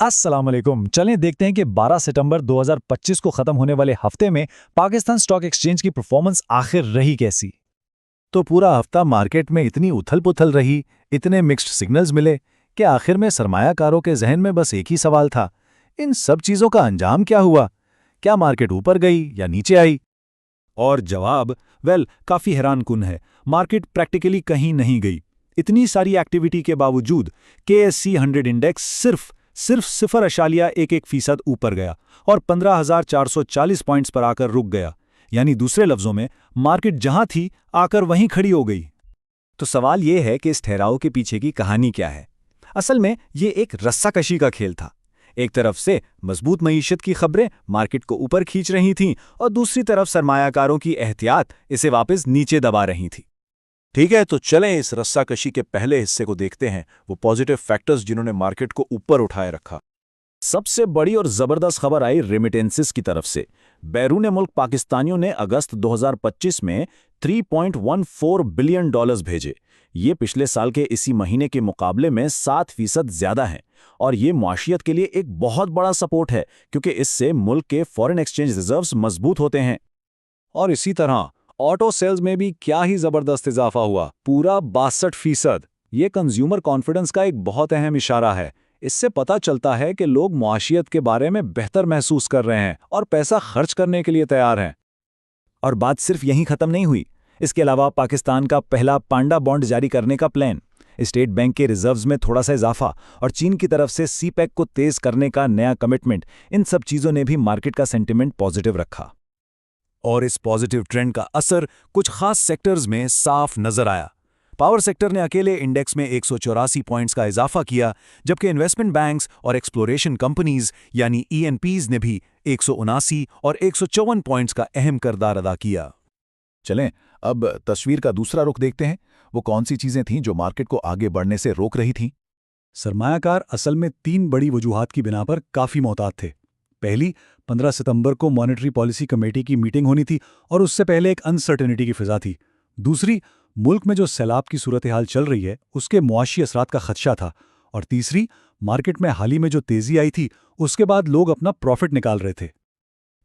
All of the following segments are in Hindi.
अस्सलाम वालेकुम। चलें देखते हैं कि 12 सितंबर 2025 को खत्म होने वाले हफ्ते में पाकिस्तान स्टॉक एक्सचेंज की परफॉर्मेंस आखिर रही कैसी। तो पूरा हफ्ता मार्केट में इतनी उथल-पुथल रही, इतने मिक्स्ड सिग्नल्स मिले कि आखिर में सरमायाकारों के जहन में बस एक ही सवाल था, इन सब चीज़ों का अंजाम क्या हुआ? क्या मार्केट ऊपर गई या नीचे आई? और जवाब काफी हैरानकुन है। मार्केट प्रैक्टिकली कहीं नहीं गई। इतनी सारी एक्टिविटी के बावजूद KSE 100 इंडेक्स सिर्फ 0.11% ऊपर गया और 15,440 पॉइंट्स पर आकर रुक गया। यानी दूसरे लफ्जों में मार्केट जहां थी आकर वहीं खड़ी हो गई। तो सवाल ये है कि इस ठहराव के पीछे की कहानी क्या है। असल में ये एक रस्साकशी का खेल था। एक तरफ से मजबूत मईशत की खबरें मार्केट को ऊपर खींच रही थीं और दूसरी तरफ सरमायाकारों की एहतियात इसे वापस नीचे दबा रही थी। ठीक है, तो चलें इस रस्साकशी के पहले हिस्से को देखते हैं, वो पॉजिटिव फैक्टर्स जिन्होंने मार्केट को ऊपर उठाए रखा। सबसे बड़ी और जबरदस्त खबर आई रेमिटेंसेस की तरफ से। बैरून मुल्क पाकिस्तानियों ने अगस्त 2025 में $3.14 बिलियन भेजे। ये पिछले साल के इसी महीने के मुकाबले में 7% ज्यादा हैं और ये मुआशियत के लिए एक बहुत बड़ा सपोर्ट है, क्योंकि इससे मुल्क के फॉरेन एक्सचेंज रिजर्व्स मजबूत होते हैं। और इसी तरह ऑटो सेल्स में भी क्या ही जबरदस्त इजाफा हुआ, पूरा 62%। ये कंज्यूमर कॉन्फिडेंस का एक बहुत अहम इशारा है। इससे पता चलता है कि लोग मुआशियत के बारे में बेहतर महसूस कर रहे हैं और पैसा खर्च करने के लिए तैयार हैं। और बात सिर्फ यहीं खत्म नहीं हुई। इसके अलावा पाकिस्तान का पहला पांडा बॉन्ड जारी करने का प्लान, स्टेट बैंक के रिजर्व्स में थोड़ा सा इजाफा और चीन की तरफ से सीपैक को तेज करने का नया कमिटमेंट, इन सब चीजों ने भी मार्केट का सेंटिमेंट पॉजिटिव रखा। और इस पॉजिटिव ट्रेंड का असर कुछ खास सेक्टर्स में साफ नजर आया। पावर सेक्टर ने अकेले इंडेक्स में 184 पॉइंट्स का इजाफा किया, जबकि इन्वेस्टमेंट बैंक्स और एक्सप्लोरेशन कंपनीज यानी ENPs ने भी 179 और 154 पॉइंट्स का अहम किरदार अदा किया। चलें अब तस्वीर का दूसरा रुख देखते हैं। वो कौन सी चीजें थीं जो मार्केट को आगे बढ़ने से रोक रही थीं? सरमायाकार असल में 3 बड़ी वजूहात की बिना पर काफ़ी मोहतात थे। पहली, 15 सितंबर को मॉनेटरी पॉलिसी कमेटी की मीटिंग होनी थी और उससे पहले एक अनसर्टेनिटी की फिजा थी। दूसरी, मुल्क में जो सैलाब की सूरत हाल चल रही है उसके मुआशी असरात का खदशा था। और तीसरी, मार्केट में हाल ही में जो तेजी आई थी उसके बाद लोग अपना प्रॉफिट निकाल रहे थे।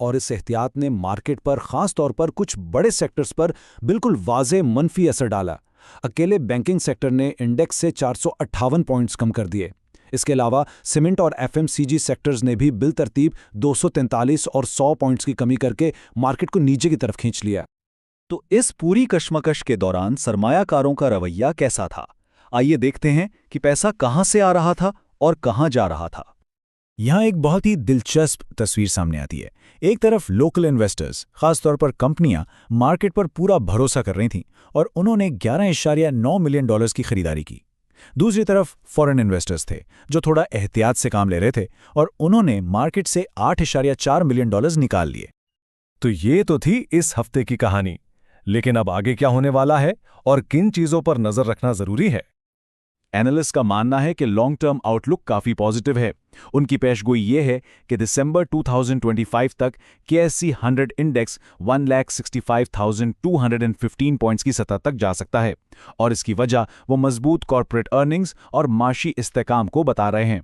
और इस एहतियात ने मार्केट पर खास तौर पर कुछ बड़े सेक्टर्स पर बिल्कुल वाज़े मनफी असर डाला। अकेले बैंकिंग सेक्टर ने इंडेक्स से 458 पॉइंट्स कम कर दिए। इसके अलावा सीमेंट और FMCG सेक्टर्स ने भी बिलतरतीब 243 और 100 पॉइंट्स की कमी करके मार्केट को नीचे की तरफ खींच लिया। तो इस पूरी कशमकश के दौरान सरमायाकारों का रवैया कैसा था? आइए देखते हैं कि पैसा कहां से आ रहा था और कहां जा रहा था। यहाँ एक बहुत ही दिलचस्प तस्वीर सामने आती है। एक तरफ लोकल इन्वेस्टर्स, खासतौर पर कंपनियां, मार्केट पर पूरा भरोसा कर रही थीं और उन्होंने $11.9 मिलियन की खरीदारी की। दूसरी तरफ फॉरेन इन्वेस्टर्स थे जो थोड़ा एहतियात से काम ले रहे थे और उन्होंने मार्केट से $8.4 मिलियन निकाल लिए। तो ये तो थी इस हफ्ते की कहानी, लेकिन अब आगे क्या होने वाला है और किन चीजों पर नजर रखना जरूरी है? एनालिस्ट का मानना है कि लॉन्ग टर्म आउटलुक काफी पॉजिटिव है। उनकी पेशगोई ये है कि दिसंबर 2025 तक KSE 100 इंडेक्स 1,65,215 पॉइंट्स की सतह तक जा सकता है और इसकी वजह वो मजबूत कॉर्पोरेट अर्निंग्स और माशी इस्तेकाम को बता रहे हैं।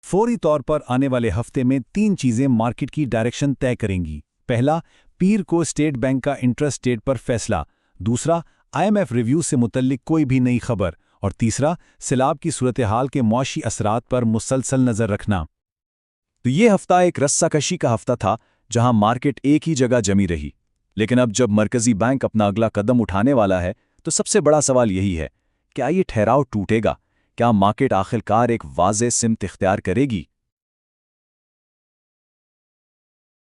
फौरी तौर पर आने वाले हफ्ते में 3 चीजें मार्केट की डायरेक्शन तय करेंगी। पहला, पीर को स्टेट बैंक का इंटरेस्ट रेट पर फैसला। दूसरा, IMF रिव्यू से मुतल्लिक कोई भी नई खबर। और तीसरा, सैलाब की सूरत हाल के मुआशी असरात पर मुसलसल नजर रखना। तो ये हफ्ता एक रस्साकशी का हफ्ता था, जहां मार्केट एक ही जगह जमी रही। लेकिन अब जब मरकजी बैंक अपना अगला कदम उठाने वाला है, तो सबसे बड़ा सवाल यही है, क्या ये ठहराव टूटेगा? क्या मार्केट आखिरकार एक वाज़ेह सिमत इख्तियार करेगी?